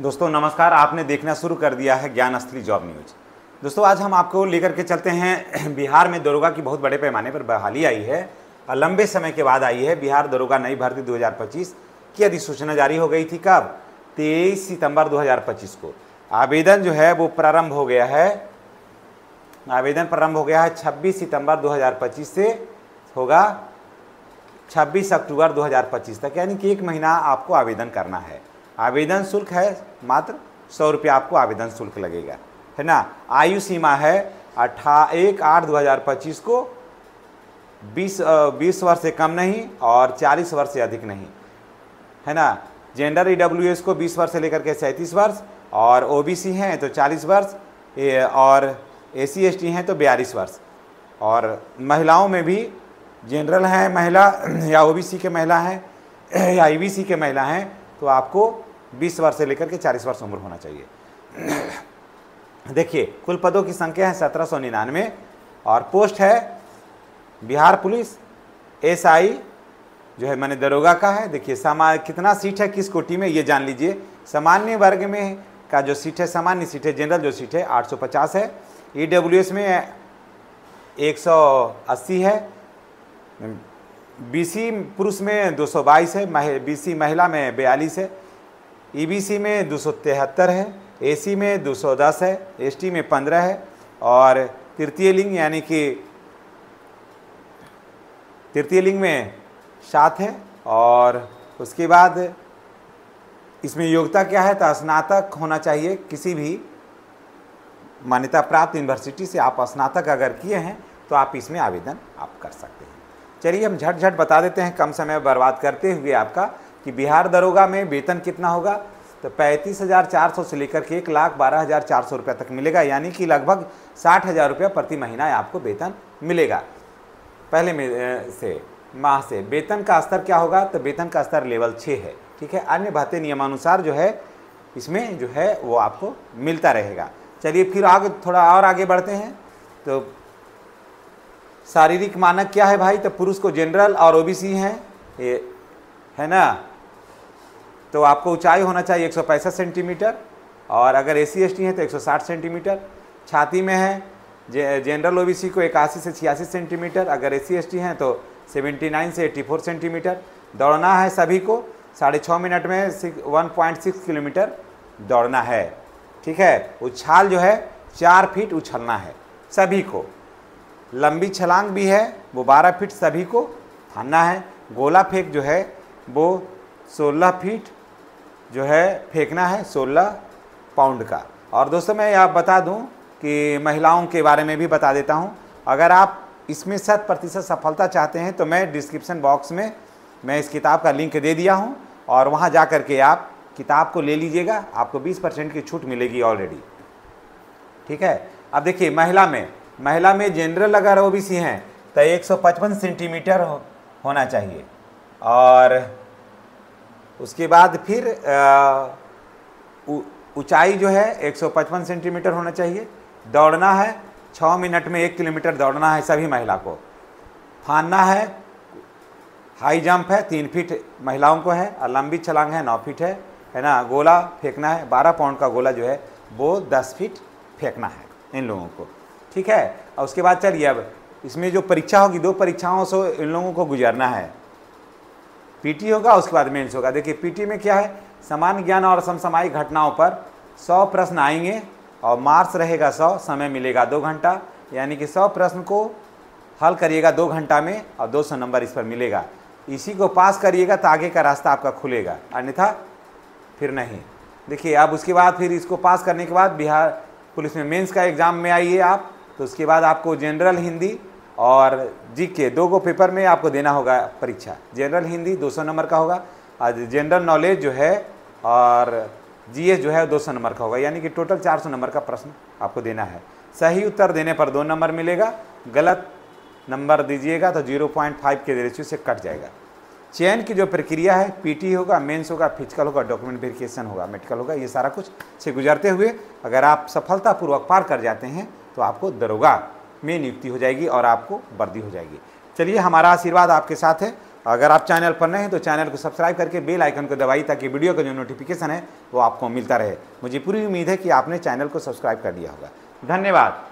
दोस्तों नमस्कार, आपने देखना शुरू कर दिया है ज्ञान असली जॉब न्यूज। दोस्तों आज हम आपको लेकर के चलते हैं बिहार में दरोगा की बहुत बड़े पैमाने पर बहाली आई है और लंबे समय के बाद आई है। बिहार दरोगा नई भर्ती 2025 की अधिसूचना जारी हो गई थी कब? 23 सितंबर 2025 को। आवेदन जो है वो प्रारंभ हो गया है। आवेदन प्रारंभ हो गया है 26 सितंबर 2025 से होगा 26 अक्टूबर 2025 तक, यानी कि 1 महीना आपको आवेदन करना है। आवेदन शुल्क है मात्र 100 रुपये आपको आवेदन शुल्क लगेगा, है ना। आयु सीमा है 1/8/2025 को 20 वर्ष से कम नहीं और 40 वर्ष से अधिक नहीं, है ना। जेंडर ईडब्ल्यूएस को 20 वर्ष से लेकर के 37 वर्ष और ओबीसी हैं तो 40 वर्ष और एसी एसटी हैं तो 42 वर्ष। और महिलाओं में भी जनरल हैं महिला या ओबीसी के महिला हैं या ईबीसी के महिला हैं तो आपको 20 वर्ष से लेकर के 40 वर्ष उम्र होना चाहिए। देखिए कुल पदों की संख्या है 1799 और पोस्ट है बिहार पुलिस एसआई जो है माने दरोगा का है। देखिए कितना सीट है किस कोटि में ये जान लीजिए। सामान्य वर्ग में का जो सीट है, सामान्य सीट है, जनरल जो सीट है 850 है, ईडब्ल्यूएस में 180 है, बीसी पुरुष में 222 है, बीसी महिला में 42 है, ईबीसी में 273 है, एसी में 210 है, एसटी में 15 है और तृतीय लिंग यानी कि तृतीय लिंग में 7 है। और उसके बाद इसमें योग्यता क्या है तो स्नातक होना चाहिए, किसी भी मान्यता प्राप्त यूनिवर्सिटी से आप स्नातक अगर किए हैं तो आप इसमें आवेदन आप कर सकते हैं। चलिए हम झट बता देते हैं कम समय बर्बाद करते हुए आपका कि बिहार दरोगा में वेतन कितना होगा। तो 35,400 से लेकर के 1,12,400 रुपये तक मिलेगा, यानी कि लगभग 60,000 रुपये प्रति महीना आपको वेतन मिलेगा पहले में से माह से। वेतन का स्तर क्या होगा तो वेतन का स्तर लेवल 6 है, ठीक है। अन्य भत्ते नियमानुसार जो है इसमें जो है वो आपको मिलता रहेगा। चलिए फिर आगे थोड़ा और आगे बढ़ते हैं। तो शारीरिक मानक क्या है भाई, तो पुरुष को जनरल और ओबीसी हैं ये, है ना। तो आपको ऊंचाई होना चाहिए 165 सेंटीमीटर और अगर एसी एसटी हैं तो 160 सेंटीमीटर। छाती में है जनरल ओबीसी को 81 से 86 सेंटीमीटर, अगर एसी एसटी हैं तो 79 से 84 सेंटीमीटर। दौड़ना है सभी को 6.5 मिनट में 1.6 किलोमीटर दौड़ना है, ठीक है। उछाल जो है 4 फीट उछलना है सभी को। लंबी छलांग भी है वो 12 फीट सभी को फानना है। गोला फेंक जो है वो 16 फीट जो है फेंकना है, 16 पाउंड का। और दोस्तों मैं आप बता दूं कि महिलाओं के बारे में भी बता देता हूं। अगर आप इसमें 100% सफलता चाहते हैं तो मैं डिस्क्रिप्शन बॉक्स में मैं इस किताब का लिंक दे दिया हूं और वहां जा कर के आप किताब को ले लीजिएगा, आपको 20% की छूट मिलेगी ऑलरेडी, ठीक है। अब देखिए महिला में जनरल अगर ओबीसी हैं तो 155 सेंटीमीटर होना चाहिए और उसके बाद फिर ऊंचाई जो है 155 सेंटीमीटर होना चाहिए। दौड़ना है 6 मिनट में 1 किलोमीटर दौड़ना है सभी महिला को। फानना है, हाई जंप है 3 फीट महिलाओं को है और लंबी छलांग है 9 फीट है ना। गोला फेंकना है 12 पाउंड का गोला जो है वो 10 फीट फेंकना है इन लोगों को, ठीक है। और उसके बाद चलिए अब इसमें जो परीक्षा होगी 2 परीक्षाओं से इन लोगों को गुजरना है। पीटी होगा उसके बाद मेंस होगा। देखिए पीटी में क्या है, सामान्य ज्ञान और समसामयिक घटनाओं पर 100 प्रश्न आएंगे और मार्क्स रहेगा 100, समय मिलेगा 2 घंटा, यानी कि 100 प्रश्न को हल करिएगा 2 घंटा में और 200 नंबर इस पर मिलेगा। इसी को पास करिएगा तो आगे का रास्ता आपका खुलेगा, अन्यथा फिर नहीं। देखिए अब उसके बाद फिर इसको पास करने के बाद बिहार पुलिस में मेंस का एग्ज़ाम में आइए आप, तो उसके बाद आपको जनरल हिंदी और जीके 2 पेपर में आपको देना होगा परीक्षा। जनरल हिंदी 200 नंबर का होगा और जनरल नॉलेज जो है और जीएस जो है 200 नंबर का होगा, यानी कि टोटल 400 नंबर का प्रश्न आपको देना है। सही उत्तर देने पर 2 नंबर मिलेगा, गलत नंबर दीजिएगा तो 0.5 के रेशियो से कट जाएगा। चयन की जो प्रक्रिया है पीटी होगा, मेंस होगा, फिजिकल होगा, डॉक्यूमेंट वेरिफिकेशन होगा, मेडिकल होगा, ये सारा कुछ से गुजरते हुए अगर आप सफलतापूर्वक पार कर जाते हैं तो आपको दरोगा में नियुक्ति हो जाएगी और आपको वर्दी हो जाएगी। चलिए हमारा आशीर्वाद आपके साथ है अगर आप चैनल पर नए हैं तो चैनल को सब्सक्राइब करके बेल आइकन को दबाइए ताकि वीडियो का जो नोटिफिकेशन है वो आपको मिलता रहे। मुझे पूरी उम्मीद है कि आपने चैनल को सब्सक्राइब कर दिया होगा। धन्यवाद।